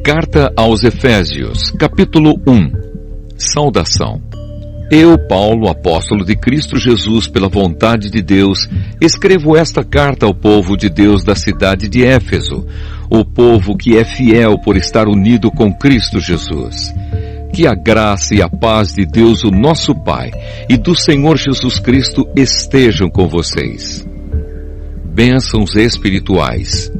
Carta aos Efésios, capítulo 1. Saudação. Eu, Paulo, apóstolo de Cristo Jesus, pela vontade de Deus, escrevo esta carta ao povo de Deus da cidade de Éfeso, o povo que é fiel por estar unido com Cristo Jesus. Que a graça e a paz de Deus, o nosso Pai, e do Senhor Jesus Cristo estejam com vocês. Bênçãos espirituais.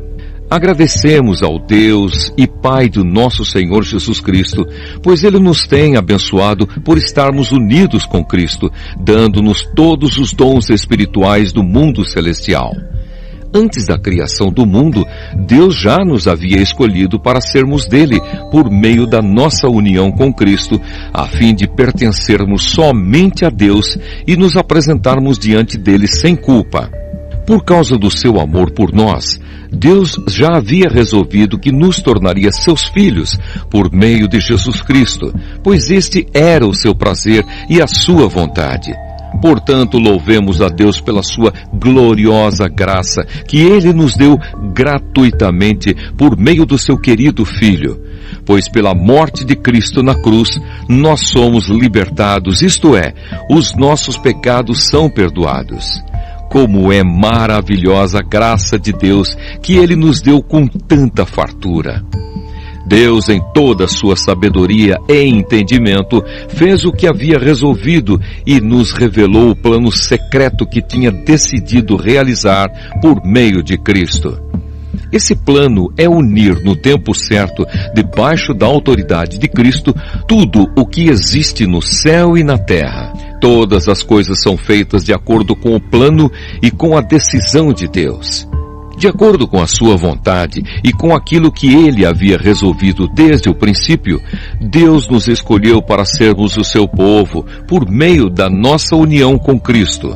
Agradecemos ao Deus e Pai do nosso Senhor Jesus Cristo, pois Ele nos tem abençoado por estarmos unidos com Cristo, dando-nos todos os dons espirituais do mundo celestial. Antes da criação do mundo, Deus já nos havia escolhido para sermos dele, por meio da nossa união com Cristo, a fim de pertencermos somente a Deus e nos apresentarmos diante dele sem culpa. Por causa do seu amor por nós, Deus já havia resolvido que nos tornaria seus filhos por meio de Jesus Cristo, pois este era o seu prazer e a sua vontade. Portanto, louvemos a Deus pela sua gloriosa graça que Ele nos deu gratuitamente por meio do seu querido Filho. Pois pela morte de Cristo na cruz, nós somos libertados, isto é, os nossos pecados são perdoados. Como é maravilhosa a graça de Deus que Ele nos deu com tanta fartura. Deus, em toda a sua sabedoria e entendimento, fez o que havia resolvido e nos revelou o plano secreto que tinha decidido realizar por meio de Cristo. Esse plano é unir no tempo certo, debaixo da autoridade de Cristo, tudo o que existe no céu e na terra. Todas as coisas são feitas de acordo com o plano e com a decisão de Deus. De acordo com a sua vontade e com aquilo que Ele havia resolvido desde o princípio, Deus nos escolheu para sermos o seu povo, por meio da nossa união com Cristo.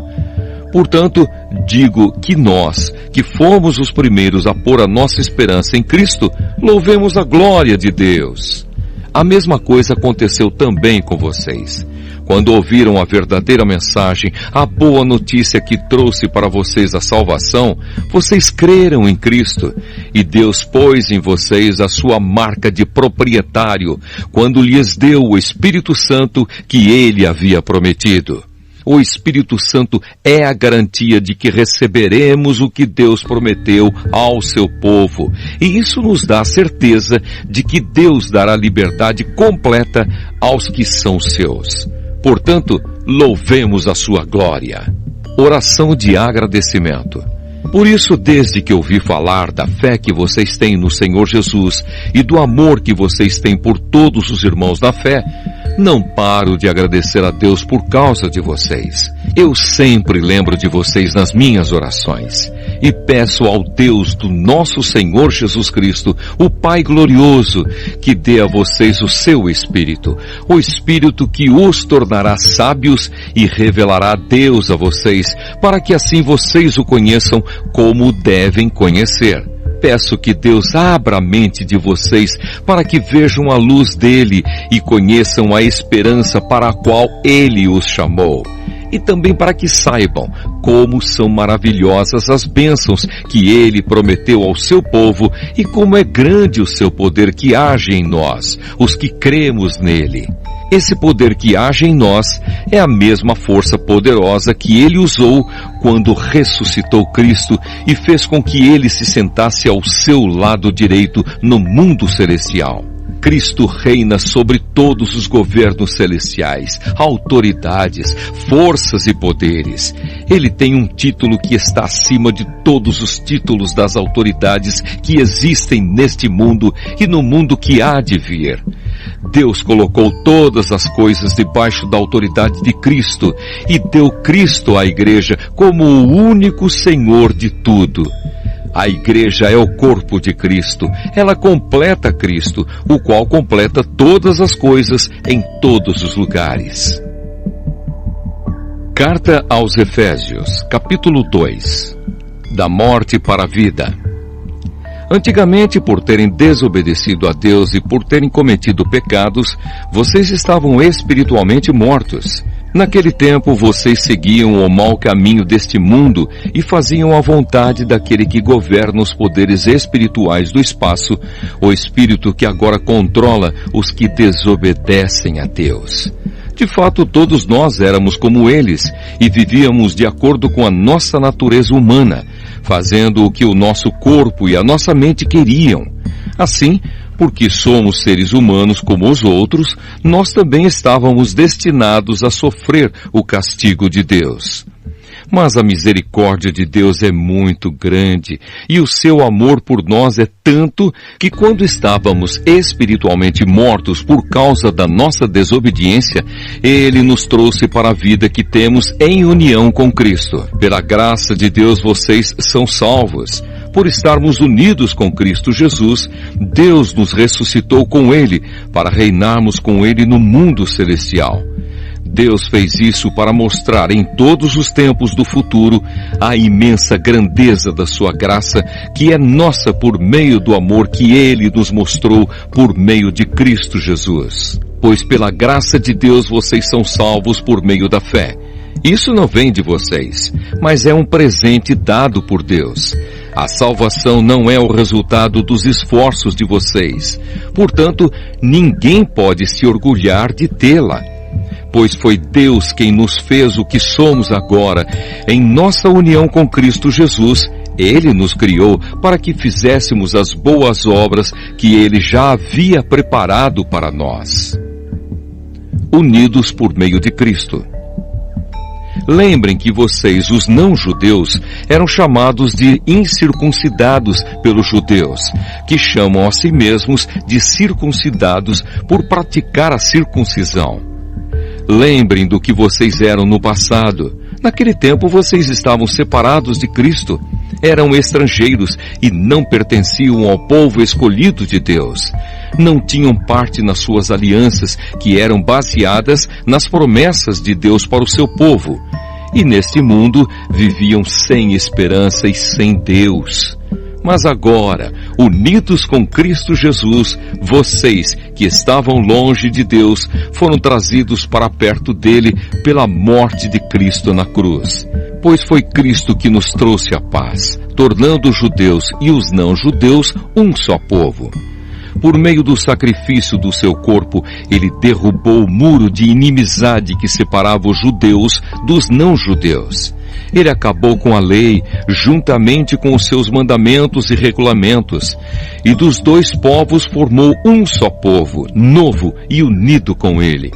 Portanto, digo que nós, que fomos os primeiros a pôr a nossa esperança em Cristo, louvemos a glória de Deus. A mesma coisa aconteceu também com vocês. Quando ouviram a verdadeira mensagem, a boa notícia que trouxe para vocês a salvação, vocês creram em Cristo, e Deus pôs em vocês a sua marca de proprietário, quando lhes deu o Espírito Santo que Ele havia prometido. O Espírito Santo é a garantia de que receberemos o que Deus prometeu ao seu povo. E isso nos dá a certeza de que Deus dará liberdade completa aos que são seus. Portanto, louvemos a sua glória. Oração de agradecimento. Por isso, desde que ouvi falar da fé que vocês têm no Senhor Jesus e do amor que vocês têm por todos os irmãos da fé, não paro de agradecer a Deus por causa de vocês. Eu sempre lembro de vocês nas minhas orações e peço ao Deus do nosso Senhor Jesus Cristo, o Pai glorioso, que dê a vocês o seu Espírito, o Espírito que os tornará sábios e revelará Deus a vocês, para que assim vocês o conheçam como o devem conhecer. Peço que Deus abra a mente de vocês para que vejam a luz dele e conheçam a esperança para a qual ele os chamou. E também para que saibam como são maravilhosas as bênçãos que ele prometeu ao seu povo e como é grande o seu poder que age em nós, os que cremos nele. Esse poder que age em nós é a mesma força poderosa que ele usou quando ressuscitou Cristo e fez com que ele se sentasse ao seu lado direito no mundo celestial. Cristo reina sobre todos os governos celestiais, autoridades, forças e poderes. Ele tem um título que está acima de todos os títulos das autoridades que existem neste mundo e no mundo que há de vir. Deus colocou todas as coisas debaixo da autoridade de Cristo e deu Cristo à igreja como o único Senhor de tudo. A igreja é o corpo de Cristo. Ela completa Cristo, o qual completa todas as coisas em todos os lugares. Carta aos Efésios, capítulo 2. Da morte para a vida. Antigamente, por terem desobedecido a Deus e por terem cometido pecados, vocês estavam espiritualmente mortos. Naquele tempo vocês seguiam o mau caminho deste mundo e faziam a vontade daquele que governa os poderes espirituais do espaço, o espírito que agora controla os que desobedecem a Deus. De fato, todos nós éramos como eles e vivíamos de acordo com a nossa natureza humana, fazendo o que o nosso corpo e a nossa mente queriam. Assim, porque somos seres humanos como os outros, nós também estávamos destinados a sofrer o castigo de Deus. Mas a misericórdia de Deus é muito grande e o seu amor por nós é tanto que quando estávamos espiritualmente mortos por causa da nossa desobediência, Ele nos trouxe para a vida que temos em união com Cristo. Pela graça de Deus vocês são salvos. Por estarmos unidos com Cristo Jesus, Deus nos ressuscitou com Ele para reinarmos com Ele no mundo celestial. Deus fez isso para mostrar em todos os tempos do futuro a imensa grandeza da sua graça, que é nossa por meio do amor que Ele nos mostrou por meio de Cristo Jesus. Pois pela graça de Deus vocês são salvos por meio da fé. Isso não vem de vocês, mas é um presente dado por Deus. A salvação não é o resultado dos esforços de vocês. Portanto, ninguém pode se orgulhar de tê-la. Pois foi Deus quem nos fez o que somos agora. Em nossa união com Cristo Jesus, Ele nos criou para que fizéssemos as boas obras que Ele já havia preparado para nós. Unidos por meio de Cristo. Lembrem que vocês, os não-judeus, eram chamados de incircuncidados pelos judeus, que chamam a si mesmos de circuncidados por praticar a circuncisão. Lembrem do que vocês eram no passado. Naquele tempo vocês estavam separados de Cristo, eram estrangeiros e não pertenciam ao povo escolhido de Deus. Não tinham parte nas suas alianças, que eram baseadas nas promessas de Deus para o seu povo. E neste mundo viviam sem esperança e sem Deus. Mas agora, unidos com Cristo Jesus, vocês que estavam longe de Deus, foram trazidos para perto dele pela morte de Cristo na cruz. Pois foi Cristo que nos trouxe a paz, tornando os judeus e os não-judeus um só povo. Por meio do sacrifício do seu corpo, ele derrubou o muro de inimizade que separava os judeus dos não-judeus. Ele acabou com a lei, juntamente com os seus mandamentos e regulamentos, e dos dois povos formou um só povo, novo e unido com ele.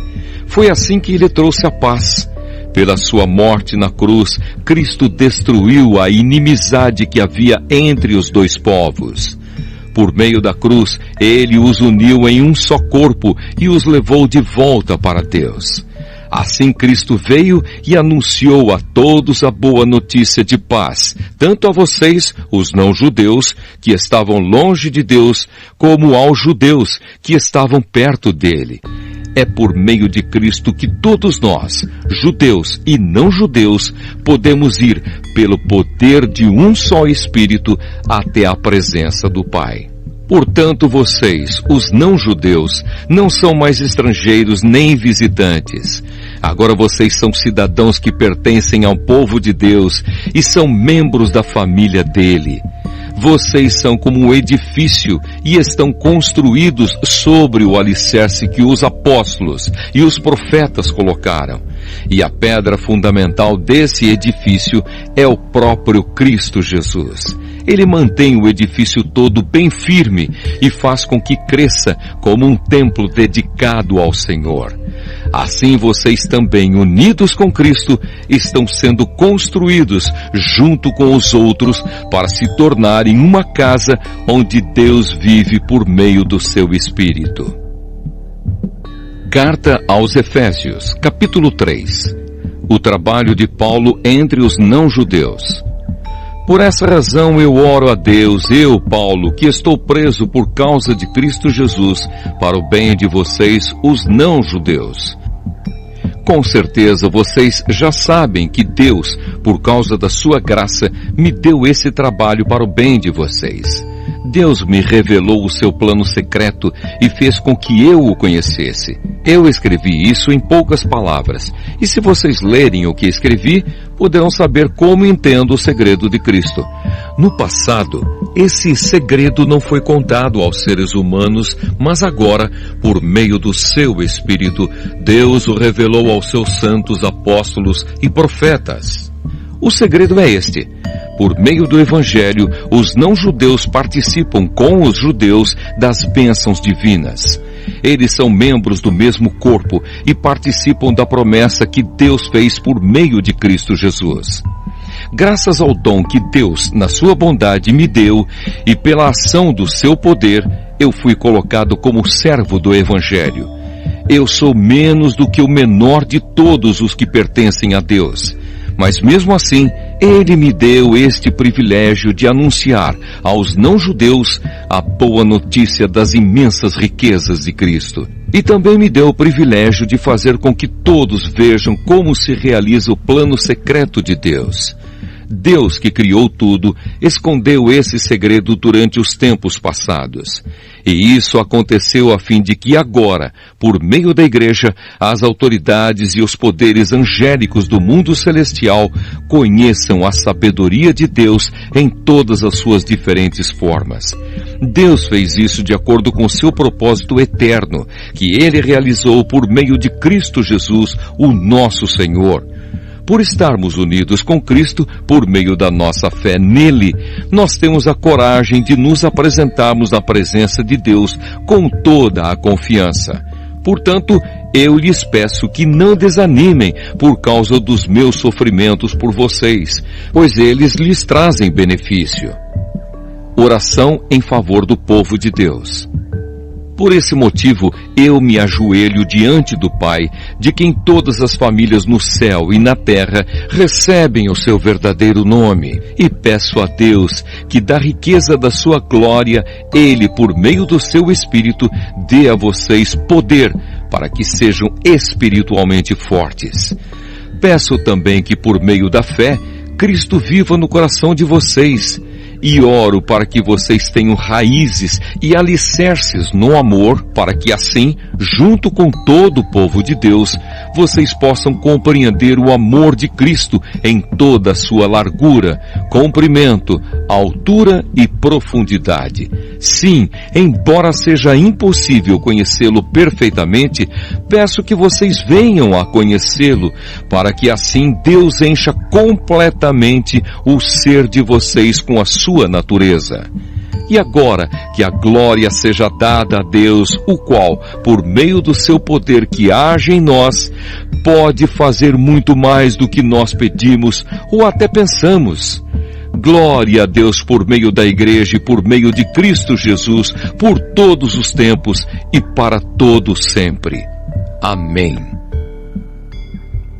Foi assim que ele trouxe a paz. Pela sua morte na cruz, Cristo destruiu a inimizade que havia entre os dois povos. Por meio da cruz, ele os uniu em um só corpo e os levou de volta para Deus. Assim Cristo veio e anunciou a todos a boa notícia de paz, tanto a vocês, os não-judeus, que estavam longe de Deus, como aos judeus, que estavam perto dele. É por meio de Cristo que todos nós, judeus e não-judeus, podemos ir, pelo poder de um só Espírito, até a presença do Pai. Portanto, vocês, os não-judeus, não são mais estrangeiros nem visitantes. Agora vocês são cidadãos que pertencem ao povo de Deus e são membros da família dele. Vocês são como um edifício e estão construídos sobre o alicerce que os apóstolos e os profetas colocaram. E a pedra fundamental desse edifício é o próprio Cristo Jesus. Ele mantém o edifício todo bem firme e faz com que cresça como um templo dedicado ao Senhor. Assim vocês também, unidos com Cristo, estão sendo construídos junto com os outros para se tornarem uma casa onde Deus vive por meio do seu Espírito. Carta aos Efésios, capítulo 3. O trabalho de Paulo entre os não-judeus. Por essa razão eu oro a Deus, eu, Paulo, que estou preso por causa de Cristo Jesus, para o bem de vocês, os não-judeus. Com certeza vocês já sabem que Deus, por causa da sua graça, me deu esse trabalho para o bem de vocês. Deus me revelou o seu plano secreto e fez com que eu o conhecesse. Eu escrevi isso em poucas palavras, e se vocês lerem o que escrevi, poderão saber como entendo o segredo de Cristo. No passado, esse segredo não foi contado aos seres humanos, mas agora, por meio do seu Espírito, Deus o revelou aos seus santos apóstolos e profetas. O segredo é este. Por meio do Evangelho, os não-judeus participam com os judeus das bênçãos divinas. Eles são membros do mesmo corpo e participam da promessa que Deus fez por meio de Cristo Jesus. Graças ao dom que Deus, na sua bondade, me deu e pela ação do seu poder, eu fui colocado como servo do Evangelho. Eu sou menos do que o menor de todos os que pertencem a Deus. Mas mesmo assim, Ele me deu este privilégio de anunciar aos não-judeus a boa notícia das imensas riquezas de Cristo. E também me deu o privilégio de fazer com que todos vejam como se realiza o plano secreto de Deus. Deus, que criou tudo, escondeu esse segredo durante os tempos passados. E isso aconteceu a fim de que agora, por meio da Igreja, as autoridades e os poderes angélicos do mundo celestial conheçam a sabedoria de Deus em todas as suas diferentes formas. Deus fez isso de acordo com seu propósito eterno, que Ele realizou por meio de Cristo Jesus, o nosso Senhor. Por estarmos unidos com Cristo, por meio da nossa fé nele, nós temos a coragem de nos apresentarmos na presença de Deus com toda a confiança. Portanto, eu lhes peço que não desanimem por causa dos meus sofrimentos por vocês, pois eles lhes trazem benefício. Oração em favor do povo de Deus. Por esse motivo, eu me ajoelho diante do Pai, de quem todas as famílias no céu e na terra recebem o seu verdadeiro nome, e peço a Deus que da riqueza da sua glória, Ele, por meio do seu Espírito, dê a vocês poder para que sejam espiritualmente fortes. Peço também que por meio da fé, Cristo viva no coração de vocês, e oro para que vocês tenham raízes e alicerces no amor, para que assim, junto com todo o povo de Deus, vocês possam compreender o amor de Cristo em toda a sua largura, comprimento, altura e profundidade. Sim, embora seja impossível conhecê-lo perfeitamente, peço que vocês venham a conhecê-lo, para que assim Deus encha completamente o ser de vocês com a sua natureza. E agora, que a glória seja dada a Deus, o qual, por meio do seu poder que age em nós, pode fazer muito mais do que nós pedimos ou até pensamos. Glória a Deus por meio da Igreja e por meio de Cristo Jesus, por todos os tempos e para todos sempre. Amém.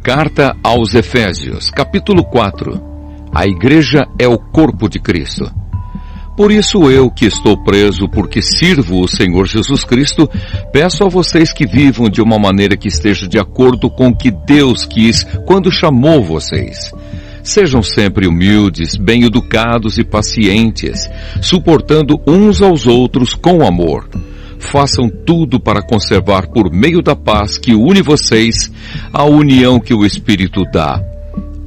Carta aos Efésios, capítulo 4. A Igreja é o corpo de Cristo. Por isso eu, que estou preso porque sirvo o Senhor Jesus Cristo, peço a vocês que vivam de uma maneira que esteja de acordo com o que Deus quis quando chamou vocês. Sejam sempre humildes, bem-educados e pacientes, suportando uns aos outros com amor. Façam tudo para conservar por meio da paz que une vocês a união que o Espírito dá.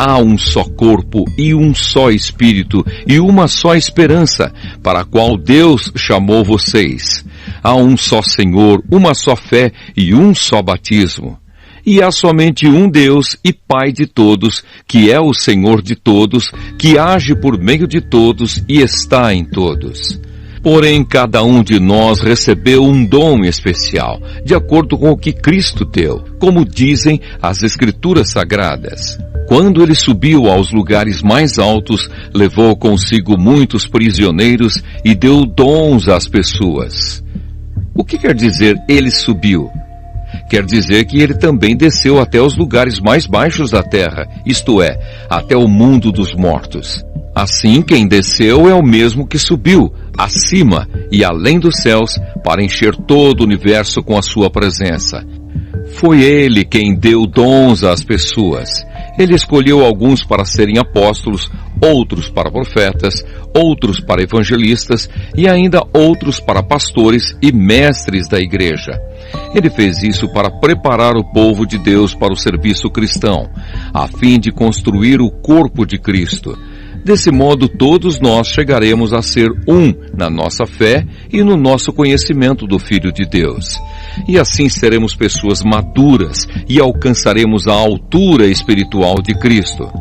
Há um só corpo e um só Espírito e uma só esperança, para a qual Deus chamou vocês. Há um só Senhor, uma só fé e um só batismo. E há somente um Deus e Pai de todos, que é o Senhor de todos, que age por meio de todos e está em todos. Porém, cada um de nós recebeu um dom especial, de acordo com o que Cristo deu, como dizem as Escrituras Sagradas. Quando ele subiu aos lugares mais altos, levou consigo muitos prisioneiros e deu dons às pessoas. O que quer dizer ele subiu? Quer dizer que ele também desceu até os lugares mais baixos da terra, isto é, até o mundo dos mortos. Assim, quem desceu é o mesmo que subiu, acima e além dos céus, para encher todo o universo com a sua presença. Foi ele quem deu dons às pessoas. Ele escolheu alguns para serem apóstolos, outros para profetas, outros para evangelistas e ainda outros para pastores e mestres da igreja. Ele fez isso para preparar o povo de Deus para o serviço cristão, a fim de construir o corpo de Cristo. Desse modo, todos nós chegaremos a ser um na nossa fé e no nosso conhecimento do Filho de Deus. E assim seremos pessoas maduras e alcançaremos a altura espiritual de Cristo.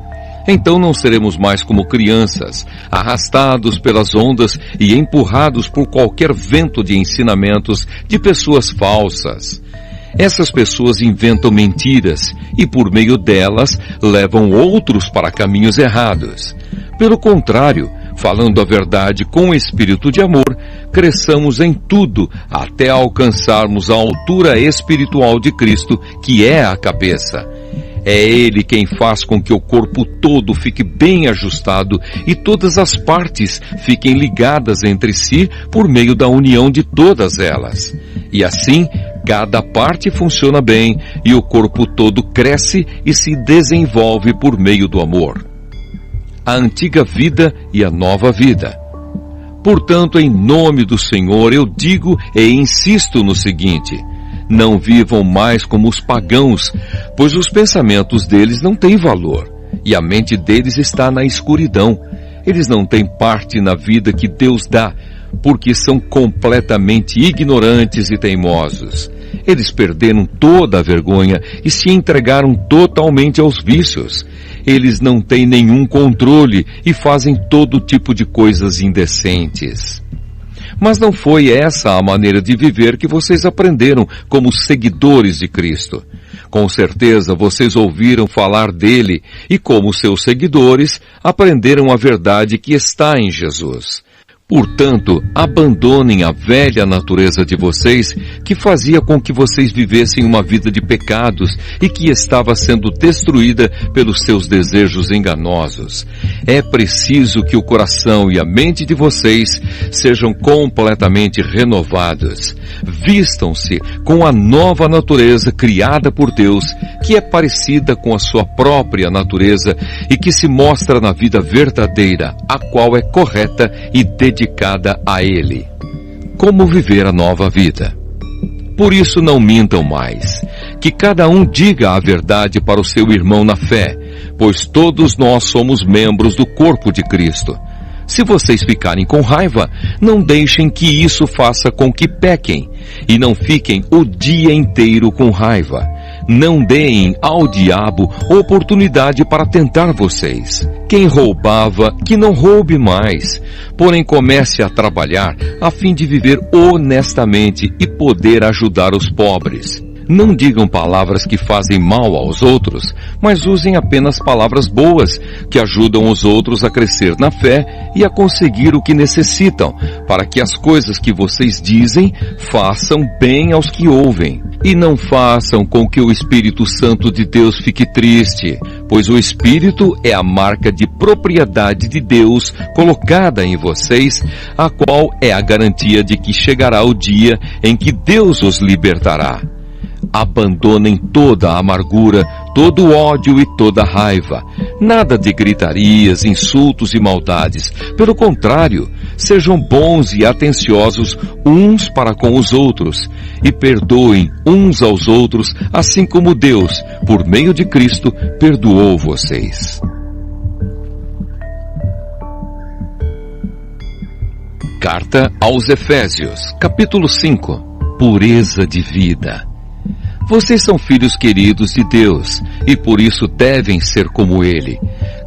Então não seremos mais como crianças, arrastados pelas ondas e empurrados por qualquer vento de ensinamentos de pessoas falsas. Essas pessoas inventam mentiras e por meio delas levam outros para caminhos errados. Pelo contrário, falando a verdade com espírito de amor, cresçamos em tudo até alcançarmos a altura espiritual de Cristo, que é a cabeça. É Ele quem faz com que o corpo todo fique bem ajustado e todas as partes fiquem ligadas entre si por meio da união de todas elas. E assim, cada parte funciona bem e o corpo todo cresce e se desenvolve por meio do amor. A antiga vida e a nova vida. Portanto, em nome do Senhor, eu digo e insisto no seguinte: não vivam mais como os pagãos, pois os pensamentos deles não têm valor, e a mente deles está na escuridão. Eles não têm parte na vida que Deus dá, porque são completamente ignorantes e teimosos. Eles perderam toda a vergonha e se entregaram totalmente aos vícios. Eles não têm nenhum controle e fazem todo tipo de coisas indecentes. Mas não foi essa a maneira de viver que vocês aprenderam como seguidores de Cristo. Com certeza vocês ouviram falar dele e, como seus seguidores, aprenderam a verdade que está em Jesus. Portanto, abandonem a velha natureza de vocês, que fazia com que vocês vivessem uma vida de pecados e que estava sendo destruída pelos seus desejos enganosos. É preciso que o coração e a mente de vocês sejam completamente renovados. Vistam-se com a nova natureza criada por Deus, que é parecida com a sua própria natureza e que se mostra na vida verdadeira, a qual é correta e dedicada a Ele. Como viver a nova vida? Por isso não mintam mais. Que cada um diga a verdade para o seu irmão na fé, pois todos nós somos membros do corpo de Cristo. Se vocês ficarem com raiva, não deixem que isso faça com que pequem, e não fiquem o dia inteiro com raiva. Não deem ao diabo oportunidade para tentar vocês. Quem roubava, que não roube mais. Porém, comece a trabalhar a fim de viver honestamente e poder ajudar os pobres. Não digam palavras que fazem mal aos outros, mas usem apenas palavras boas, que ajudam os outros a crescer na fé e a conseguir o que necessitam, para que as coisas que vocês dizem façam bem aos que ouvem. E não façam com que o Espírito Santo de Deus fique triste, pois o Espírito é a marca de propriedade de Deus colocada em vocês, a qual é a garantia de que chegará o dia em que Deus os libertará. Abandonem toda a amargura, todo o ódio e toda a raiva. Nada de gritarias, insultos e maldades. Pelo contrário, sejam bons e atenciosos uns para com os outros e perdoem uns aos outros, assim como Deus, por meio de Cristo, perdoou vocês. Carta aos Efésios, capítulo 5. Pureza de vida. Vocês são filhos queridos de Deus e por isso devem ser como Ele.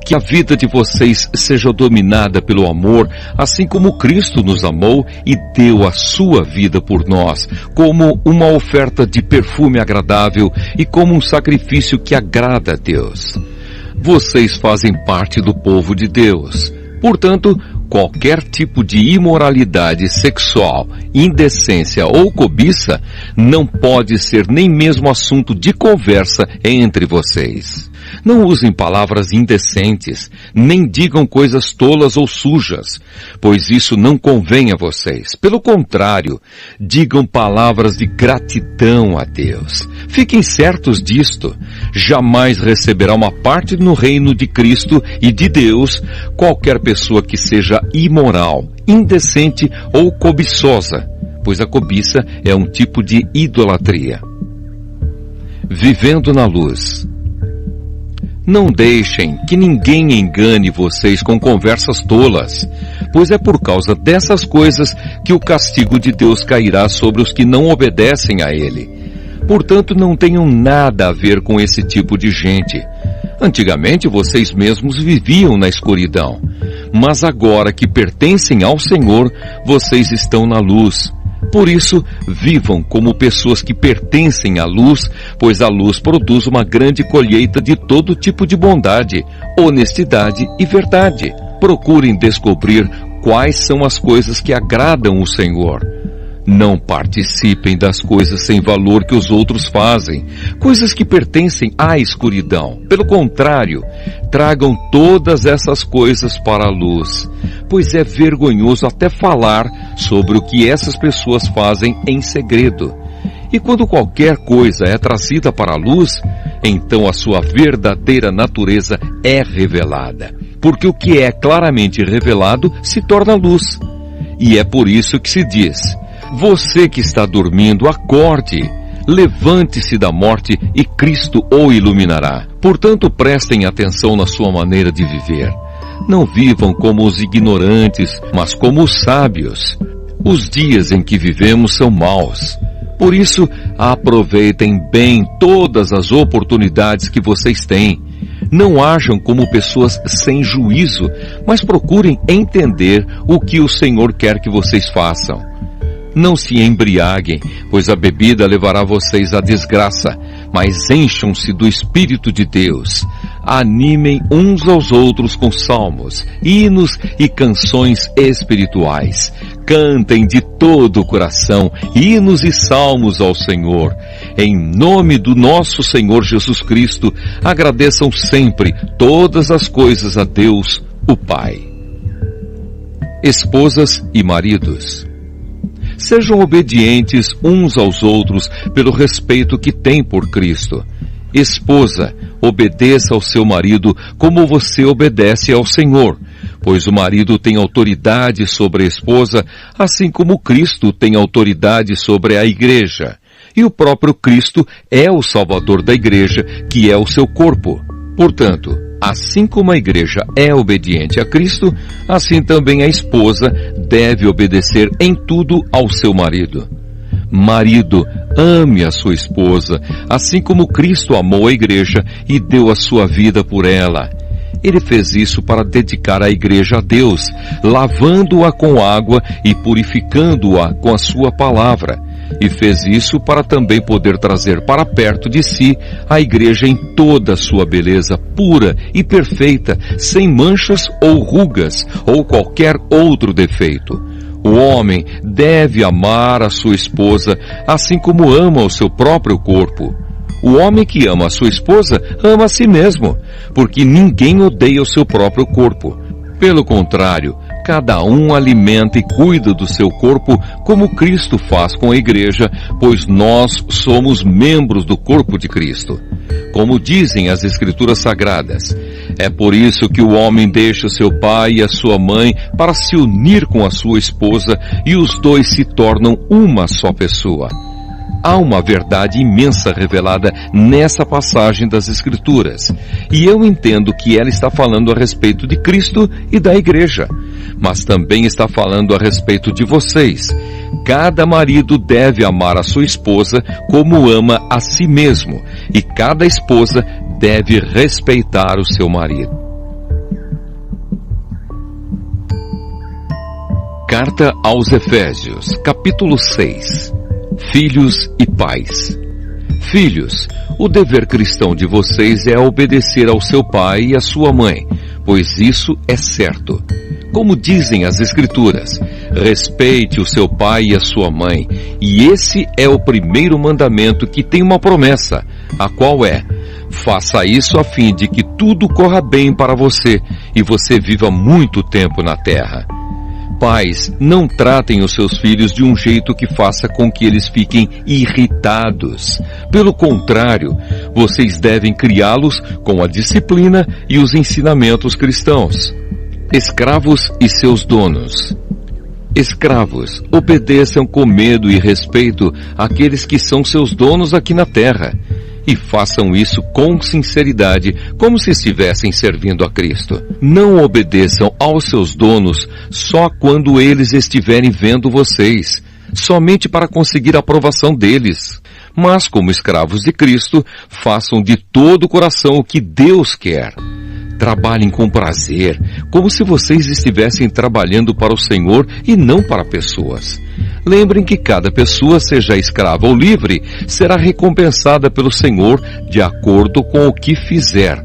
Que a vida de vocês seja dominada pelo amor, assim como Cristo nos amou e deu a sua vida por nós, como uma oferta de perfume agradável e como um sacrifício que agrada a Deus. Vocês fazem parte do povo de Deus. Portanto, qualquer tipo de imoralidade sexual, indecência ou cobiça não pode ser nem mesmo assunto de conversa entre vocês. Não usem palavras indecentes, nem digam coisas tolas ou sujas, pois isso não convém a vocês. Pelo contrário, digam palavras de gratidão a Deus. Fiquem certos disto. Jamais receberá uma parte no reino de Cristo e de Deus qualquer pessoa que seja imoral, indecente ou cobiçosa, pois a cobiça é um tipo de idolatria. Vivendo na luz. Não deixem que ninguém engane vocês com conversas tolas, pois é por causa dessas coisas que o castigo de Deus cairá sobre os que não obedecem a Ele. Portanto, não tenham nada a ver com esse tipo de gente. Antigamente vocês mesmos viviam na escuridão, mas agora que pertencem ao Senhor, vocês estão na luz. Por isso, vivam como pessoas que pertencem à luz, pois a luz produz uma grande colheita de todo tipo de bondade, honestidade e verdade. Procurem descobrir quais são as coisas que agradam o Senhor. Não participem das coisas sem valor que os outros fazem, coisas que pertencem à escuridão. Pelo contrário, tragam todas essas coisas para a luz, pois é vergonhoso até falar sobre o que essas pessoas fazem em segredo. E quando qualquer coisa é trazida para a luz, então a sua verdadeira natureza é revelada, porque o que é claramente revelado se torna luz. E é por isso que se diz: você que está dormindo, acorde, levante-se da morte e Cristo o iluminará. Portanto, prestem atenção na sua maneira de viver. Não vivam como os ignorantes, mas como os sábios. Os dias em que vivemos são maus. Por isso, aproveitem bem todas as oportunidades que vocês têm. Não ajam como pessoas sem juízo, mas procurem entender o que o Senhor quer que vocês façam. Não se embriaguem, pois a bebida levará vocês à desgraça, mas encham-se do Espírito de Deus. Animem uns aos outros com salmos, hinos e canções espirituais. Cantem de todo o coração hinos e salmos ao Senhor. Em nome do nosso Senhor Jesus Cristo, agradeçam sempre todas as coisas a Deus, o Pai. Esposas e maridos. Sejam obedientes uns aos outros pelo respeito que têm por Cristo. Esposa, obedeça ao seu marido como você obedece ao Senhor, pois o marido tem autoridade sobre a esposa, assim como Cristo tem autoridade sobre a igreja. E o próprio Cristo é o Salvador da igreja, que é o seu corpo. Portanto, assim como a igreja é obediente a Cristo, assim também a esposa deve obedecer em tudo ao seu marido. Marido, ame a sua esposa, assim como Cristo amou a igreja e deu a sua vida por ela. Ele fez isso para dedicar a igreja a Deus, lavando-a com água e purificando-a com a sua palavra. E fez isso para também poder trazer para perto de si a igreja em toda a sua beleza pura e perfeita, sem manchas ou rugas ou qualquer outro defeito. O homem deve amar a sua esposa assim como ama o seu próprio corpo. O homem que ama a sua esposa ama a si mesmo, porque ninguém odeia o seu próprio corpo. Pelo contrário, cada um alimenta e cuida do seu corpo como Cristo faz com a igreja, pois nós somos membros do corpo de Cristo. Como dizem as Escrituras Sagradas, é por isso que o homem deixa seu pai e a sua mãe para se unir com a sua esposa e os dois se tornam uma só pessoa. Há uma verdade imensa revelada nessa passagem das Escrituras, e eu entendo que ela está falando a respeito de Cristo e da igreja, mas também está falando a respeito de vocês. Cada marido deve amar a sua esposa como ama a si mesmo, e cada esposa deve respeitar o seu marido. Carta aos Efésios, capítulo 6. Filhos e pais. Filhos, o dever cristão de vocês é obedecer ao seu pai e à sua mãe, pois isso é certo. Como dizem as Escrituras, respeite o seu pai e a sua mãe, e esse é o primeiro mandamento que tem uma promessa, a qual é: Faça isso a fim de que tudo corra bem para você e você viva muito tempo na terra. Pais, não tratem os seus filhos de um jeito que faça com que eles fiquem irritados. Pelo contrário, vocês devem criá-los com a disciplina e os ensinamentos cristãos. Escravos e seus donos. Escravos, obedeçam com medo e respeito àqueles que são seus donos aqui na terra. E façam isso com sinceridade, como se estivessem servindo a Cristo. Não obedeçam aos seus donos só quando eles estiverem vendo vocês, somente para conseguir a aprovação deles. Mas, como escravos de Cristo, façam de todo o coração o que Deus quer. Trabalhem com prazer, como se vocês estivessem trabalhando para o Senhor e não para pessoas. Lembrem que cada pessoa, seja escrava ou livre, será recompensada pelo Senhor de acordo com o que fizer.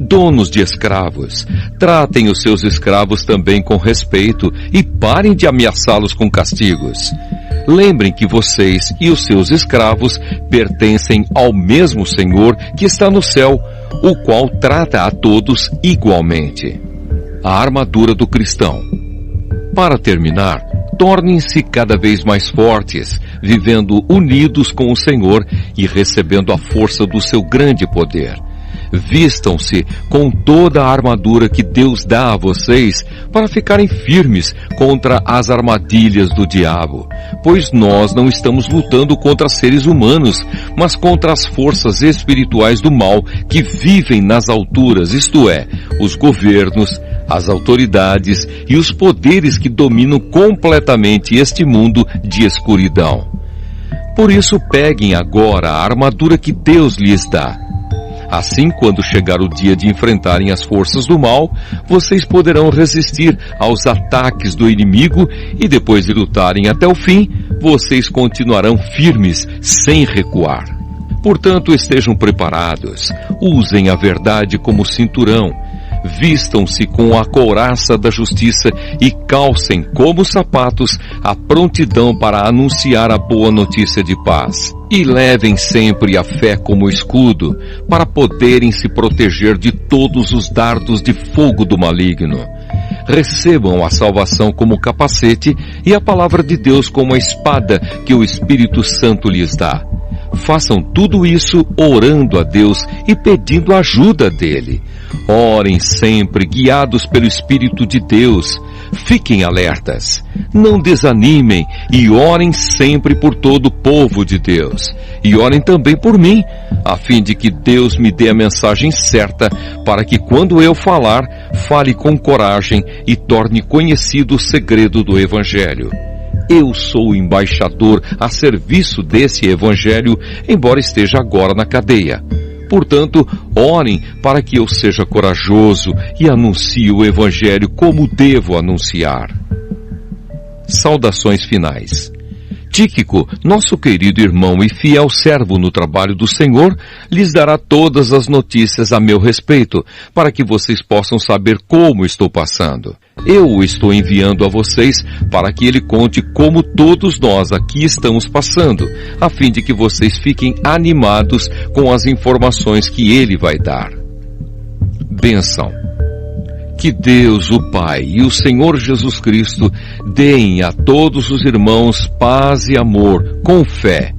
Donos de escravos, tratem os seus escravos também com respeito e parem de ameaçá-los com castigos. Lembrem que vocês e os seus escravos pertencem ao mesmo Senhor que está no céu, o qual trata a todos igualmente. A armadura do cristão. Para terminar, tornem-se cada vez mais fortes, vivendo unidos com o Senhor e recebendo a força do seu grande poder. Vistam-se com toda a armadura que Deus dá a vocês para ficarem firmes contra as armadilhas do diabo, pois nós não estamos lutando contra seres humanos, mas contra as forças espirituais do mal que vivem nas alturas, isto é, os governos, as autoridades e os poderes que dominam completamente este mundo de escuridão. Por isso, peguem agora a armadura que Deus lhes dá. Assim, quando chegar o dia de enfrentarem as forças do mal, vocês poderão resistir aos ataques do inimigo e depois de lutarem até o fim, vocês continuarão firmes, sem recuar. Portanto, estejam preparados, usem a verdade como cinturão, vistam-se com a couraça da justiça e calcem como sapatos a prontidão para anunciar a boa notícia de paz. E levem sempre a fé como escudo, para poderem se proteger de todos os dardos de fogo do maligno. Recebam a salvação como capacete e a palavra de Deus como a espada que o Espírito Santo lhes dá. Façam tudo isso orando a Deus e pedindo a ajuda dele. Orem sempre guiados pelo Espírito de Deus. Fiquem alertas, não desanimem e orem sempre por todo o povo de Deus. E orem também por mim, a fim de que Deus me dê a mensagem certa para que quando eu falar, fale com coragem e torne conhecido o segredo do Evangelho. Eu sou o embaixador a serviço desse Evangelho, embora esteja agora na cadeia. Portanto, orem para que eu seja corajoso e anuncie o Evangelho como devo anunciar. Saudações finais. Tíquico, nosso querido irmão e fiel servo no trabalho do Senhor, lhes dará todas as notícias a meu respeito, para que vocês possam saber como estou passando. Eu o estou enviando a vocês para que ele conte como todos nós aqui estamos passando, a fim de que vocês fiquem animados com as informações que ele vai dar. Bênção. Que Deus, o Pai e o Senhor Jesus Cristo deem a todos os irmãos paz e amor, com fé,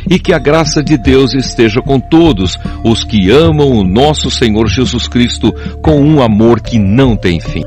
e que a graça de Deus esteja com todos os que amam o nosso Senhor Jesus Cristo com um amor que não tem fim.